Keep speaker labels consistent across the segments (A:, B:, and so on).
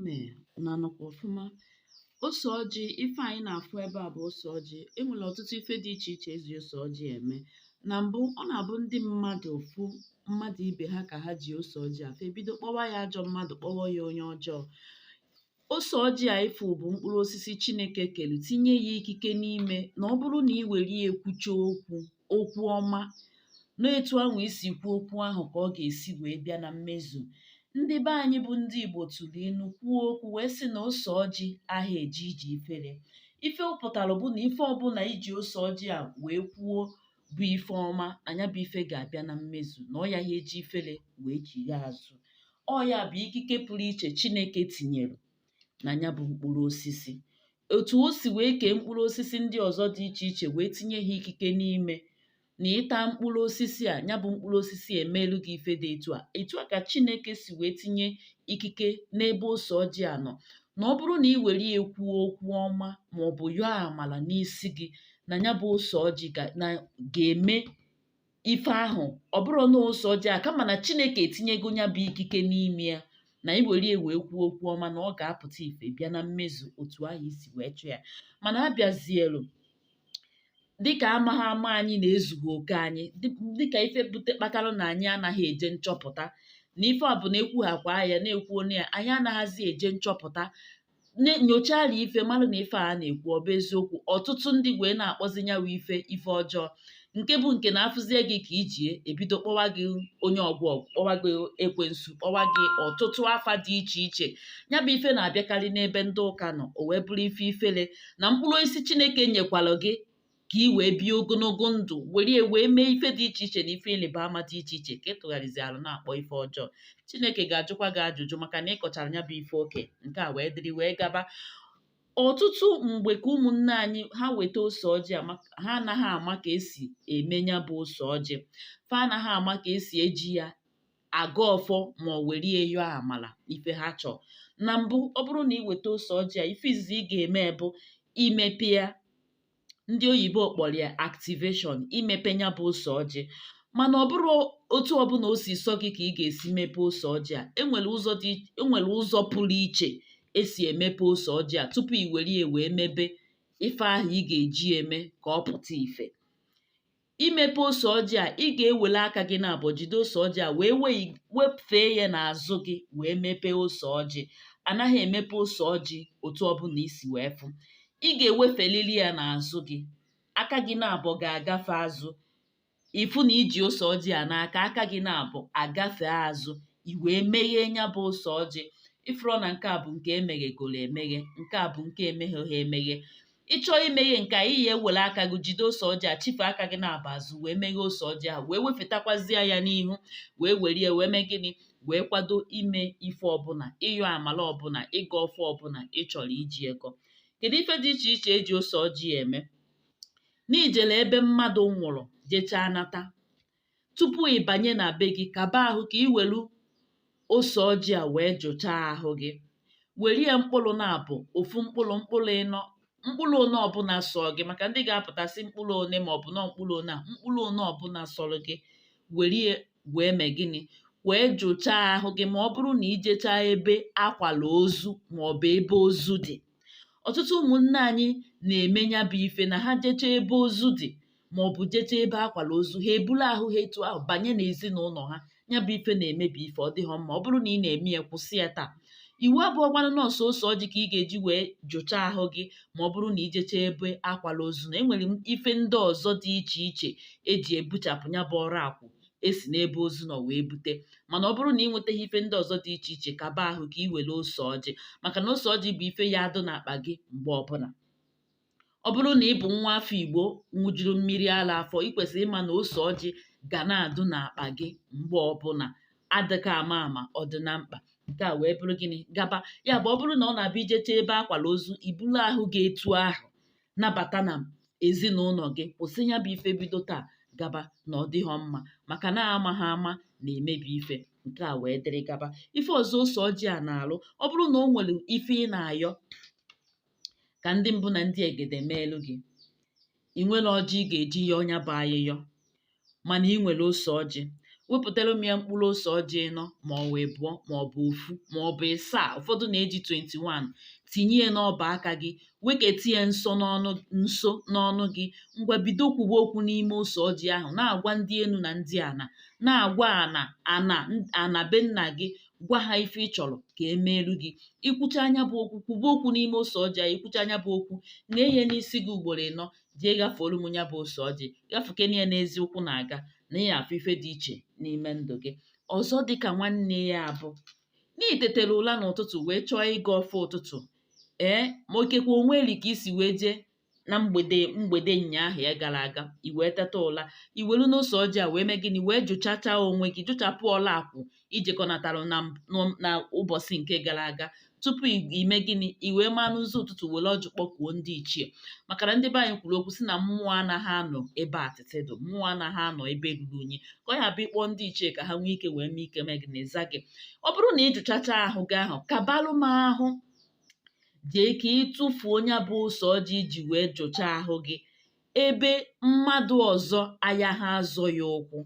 A: mee na nọkwa ọfụma. Ose ọjị, ife anyị na-afụ ebe a bụ ose ọjị. Enwere ọtụtụ ife dị iche iche eji ose ọjị eme. Na mbụ, ọ na-abụ ndị mmadụ ibe ha ka ha ji ose ọjị afọ ebido kpọwa ya ajọ mmadụ, kpọwa ya onye ọjọọ. Ose ọjị a ịfụ bụ mkpụrụ osisi Chineke kere, tinye ya ikike n'ime na ọ bụrụ na ị were ya ekwucha okwu ọma, na-etu ahụ isi kwuo okwu ahụ ka ọ ga-esi wee bịa na mmezu. Ndị be anyị bụ ndị Igbo tụrụ ilu kwuo okwu wee sị na ose ọjị aha eji ije ifere. Ife ọ pụtara bụ na ife ọbụla iji ose ọjị a wee kwuo bụ ife ọma, anya bụ ife ga-abịa na mmezu, na ọ ya ha eji ifere wee chigha azụ. Ọ ya bụ ikike pụrụ iche Chineke tinyere na ya bụ mkpụrụ osisi. Otu o si wee kee mkpụrụ osisi ndị ọzọ dị iche iche wee tinye ha ikike n'ime na ịta mkpụrụ osisi a, ya bụ mkpụrụ osisi emelu gị ife dị etu a ka Chineke si wee tinye ikike n'ebe ose ọjị a nọ, na ọ bụrụ na ị were ya kwuo okwu ọma maọbụ yọọ amala n'isi gị, na ya bụ ose ọjị ga-eme ife ahụ. Ọ bụrụ na ose ọjị a kama na Chineke etinyego ya bụ ikike n'ime ya, na i were ya wee kwuo okwu ọma, na ọ ga-apụta ife bịa na mmezu otu ahụ isi wee chọọ ya. Mana abịazielu dịka amaghị ama anyị na-ezughị oke anyị, dịka ife kpatara na anyị anaghị eje nchọpụta, na ife a bụ na ekwughakwa ya na-ekwu onye ya, anyị anaghịzi eje nchọpụta nyochala ife mara na ife a na-ekwu ọ bụ eziokwu. Ọtụtụ ndị wee na-akpọzi nyawa ife ọjọọ, nke bụ nke na-afụzie gị ka ijie ebido kpọwa gị onye ọgwụ, kpọwa gị ekwensu, kpọwa gị ọtụtụ afa dị iche iche. Ya bụ ife na-abịakarị n'ebe ndị ụka nọ, o wee bụrụ ife ifele na mkpụrụ osisi Chineke nyekwara gị ka ị wee bie ogologo ndụ, were wee mee ife dị iche iche na ife ịrịba ama dị iche iche, ka ị tụgharịzialụ na-akpọ ife ọjọọ. Chineke ga-ajụkwa gị ajụjụ maka na ị kọchara ya bụ ife oke. Nke a wee dịrị wee gaba. Ọtụtụ mgbe ka ụmụnne anyị ha weta ose ọjị ha anaghị ama ka esi eme ya bụ ose ọjị. Fa anaghị ama ka esi eji ya aga ọfọ ma ọ were ya yọọ amala ife ha chọọ. Na mbụ, ọ bụrụ na ị weta ose ọjị a, ife izizi ị ga-eme bụ imepe ya. Ndị oyibo kpọrọ ya activation, imepe ya bụ ose ọjị. Mana ọ bụrụ otu ọbụla o si sọ gị ka ị ga-esi mepe ose ọjị a. Enwere ụzọ pụrụ iche esi emepe ose ọjị a tupu i were ya wee mebe ife ahụ ị ga-eji eme ka ọ pụta ife. Imepe ose ọjị a, ị ga-ewere aka gị na-abọ jide ose ọjị a wee wepfee ya n'azụ gị wee mepee ose ọjị. Anaghị emepe ose ọjị otu ọbụla isi wee fụ. Ị ga-ewefelili ya n'azụ gị, aka gị na-abọ ga-agafe azụ. Ịfụ na iji ose ọjị a n'aka, aka gị na-abọ agafe azụ, i wee meghee ya bụ ose ọjị. Ịfụrụ na nke a bụ nke emeghegoro emeghe, nke a bụ nke emegheghị emeghe. Ịchọọ imeghe nke a, iyi ewere aka gị jide ose ọjị a, chife aka gị na-abọ azụ wee meghee ose ọjị a, wee wefetakwazịa ya n'ihu, wee were ya wee mee gịnị, wee kwado ime ife ọbụla, ịyọ amala ọbụla, ịga ọfọ ọbụla ị chọrọ iji ego. Kedu ife dị iche iche eji ose ọjị eme? N'ijele ebe mmadụ nwụrụ jechaa nata, tupu ị banye na be gị, kaba ahụ ka ị welu ose ọjị a wee jụchaa ahụ gị. Were ya mkpụrụ na-abụ, ofu mkpụrụ ịnọ, mkpụrụ one ọbụla sọọ gị, maka ndị ga-apụtasị mkpụrụ one maọbụ nọ mkpụrụ one ọbụla sọrọ gị. Were ya wee mee gịnị, wee jụchaa ahụ gị. Ma ọ bụrụ na ijechaa ebe akwala ozu maọbụ ebe ozu dị, ọtụtụ ụmụnne anyị na-eme ya bụ ife na ha jechaa ebe ozu dị maọbụ jechaa ebe akwala ozu, ha ebulu ahụ ha etu ahụ banye n'ezinụlọ ha. Ya bụ ife na-emebi ife, ọ dịghọ mma. Ọ bụrụ na ị na-eme ya, kwụsị ya taa. Iwu abụọkwanụ nọọsụ ose ọjị ka ị ga-eji wee jụchaa ahụ gị ma ọ bụrụ na ijechaa ebe akwala ozu. Na enwere ife ndị ọzọ dị iche iche eji ebuchapụ ya bụ ọrụ akwụ esi n'ebe ozu nọ wee bute. Mana ọ bụrụ na ị nwetaghị ife ndị ọzọ dị iche iche, kaba ahụ ka ị were ose ọjị, maka na ose ọjị bụ ife ya adụ n'akpa gị mgbe ọbụla. Ọ bụrụ na ị bụ nwa afọ Igbo ṅụjuru mmiri ara afọ, ị kwesịrị ịma na ose ọjị ga na-adụ n'akpa gị mgbe ọbụla, adịka ama ọ dị na mkpa. Nke a wee bụrụ gịnị, gaba. Ya bụ ọ bụrụ na ọ na-abịa ijecha ebe akwala ozu, ibulu ahụ ga-etu ahụ nabata na ezinụlọ gị. Kwụsị ya bụ ife bido taa gaba, na ọ dịghọ mma, maka na amaghị ama na-emebi ife. Nke a wee dịrị gaba. Ife ọzọ ose ọjị a na-alụ, ọ bụrụ na o nwere ife ị na-ayọ ka ndị mbụ na ndị egede meelu gị, ị nwere ọjị ị ga-eji yọọ ya bụ ayịyọ, mana ị nwere ose ọjị. wepụtara m ya mkpụrụ ose ọjị ịnọ maọbụ ịbụọ maọbụ ofu maọbụ ịsaa, ụfọdụ na-eji 21, tinye ya n'ọba aka gị, weketa ya nso n'ọnụ gị, ngwa bido kwuwe okwu n'ime ose ọjị ahụ, na-agwa ndị enu na ndị ana, na-agwa ana be nna gị, gwa ha ife ị chọrọ ka emeelu gị. Ikwucha anya bụ okwu, kwuwe okwu n'ime ose ọjị ahụ, ikwucha anya bụ okwu, na-enye n'isi gị ugboro ịnọ, jee gafere m ya bụ ose ọjị, gafekena ya n'ezi ụkwụ na-aga, na ya afụ ife dị iche n'ime ndụ gị. Ọzọ dịka nwanne ya bụ n'itetere ụra n'ụtụtụ wee chọọ ịga ọfụ ụtụtụ, ma okekwa onweri ka isi wee jee na mgbede nyaahụ ya gara aga, iwee teta ụra, iwelu n'ose ọjị a wee mee gịnị, wee jụchacha onwe gị, jụchapụ ọla akwụ ijekọnatarụ na ụbọchị nke gara aga, tupu ime gịnị, iwee manụ ụzọ ụtụtụ were ọjị kpọkuo ndị ichie. Maka na ndị be anyị kwuru okwu sị na mmụọ anaghị anọ ebe atịtị dị, mmụọ anaghị anọ ebe ruru unyi, ka ọ ya bụ ịkpọ ndị ichie ka ha nwee ike wee mee ike mee gịnị, za gị. Ọ bụrụ na ịjụchacha ahụ gị ahụ, kabalụ m ahụ, jee ka ịtụfuo onye bụ ose ọjị iji wee jụcha ahụ gị ebe mmadụ ọzọ aya ha azọ ya ụkwụ.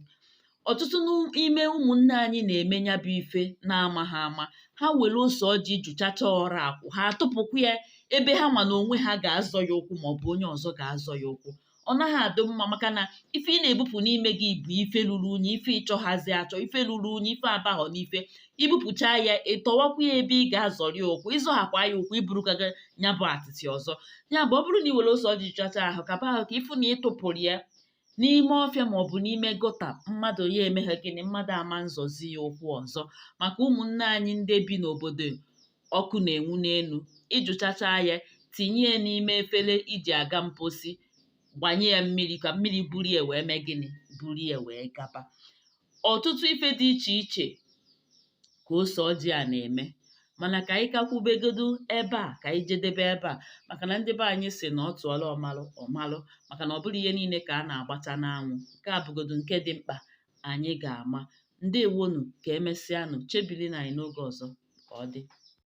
A: Ọtụtụ n'ime ụmụnne anyị na-eme ya bụ ife na-ama ha ama, ha were ose ọjị jụchacha ọra akwụ, ha atụpụkwa ya ebe ha ma na onwe ha ga-azọ ya ụkwụ maọbụ onye ọzọ ga-azọ ya ụkwụ. Ọ naghị adị mma, maka na ife ị na-ebupụ n'ime gị bụ ife ruru unyi, ife ịchọghazi achọ, ife ruru unyi, ife abaghọ n'ife. Ibupụcha ya, ịtọwakwa ya ebe ị ga-azọrị ya ụkwụ, ịzọghakwa ya ụkwụ, iburukaga ya bụ atịtị ọzọ. Ya bụ ọ bụrụ na ị were ose ọjị jụchacha ahụ, kaba ahụ ka ịfụ na ịtụpụrụ ya n'ime ọfịa maọbụ n'ime gọta, mmadụ ya emeghe gịnị, mmadụ ama nzọzi ya ụkwụ ọzọ. Maka ụmụnne anyị ndị bi n'obodo ọkụ na-enwu n'elu, ịjụchacha ya, tinye ya n'ime efere iji aga mposi, gbanye ya mmiri ka mmiri buru ya wee mee gịnị, buru ya wee gaba. Ọtụtụ ife dị iche iche ka ose ọjị a na-eme, mana ka anyị kakwubegodo ebe a, ka anyị jedebe ebe a, maka na ndị be anyị si na ọ tụọla ọmalụ, maka na ọ bụrụ ihe niile ka a na-agbata n'anwụ. Nke a bụgodo nke dị mkpa anyị ga-ama. Ndewonu, ka emesịanụ, chebiri na anyị n'oge ọzọ, ka ọ dị.